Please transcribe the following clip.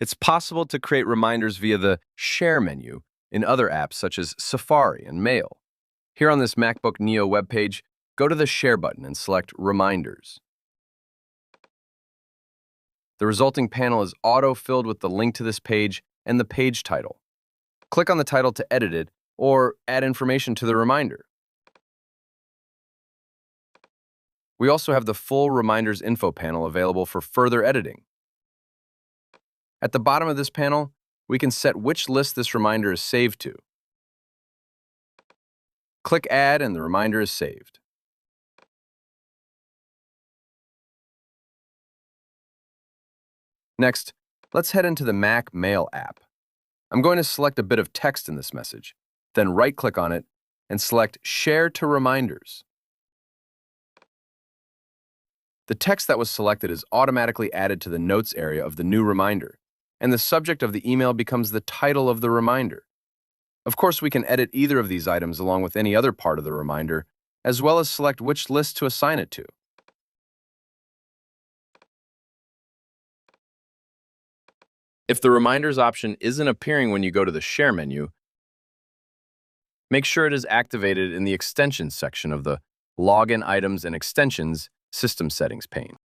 It's possible to create reminders via the Share menu in other apps such as Safari and Mail. Here on this MacBook Neo webpage, go to the Share button and select Reminders. The resulting panel is auto-filled with the link to this page and the page title. Click on the title to edit it or add information to the reminder. We also have the full Reminders info panel available for further editing. At the bottom of this panel, we can set which list this reminder is saved to. Click Add and the reminder is saved. Next, let's head into the Mac Mail app. I'm going to select a bit of text in this message, then right-click on it and select Share to Reminders. The text that was selected is automatically added to the notes area of the new reminder, and the subject of the email becomes the title of the reminder. Of course, we can edit either of these items along with any other part of the reminder, as well as select which list to assign it to. If the Reminders option isn't appearing when you go to the Share menu, make sure it is activated in the Extensions section of the Login Items and Extensions System Settings pane.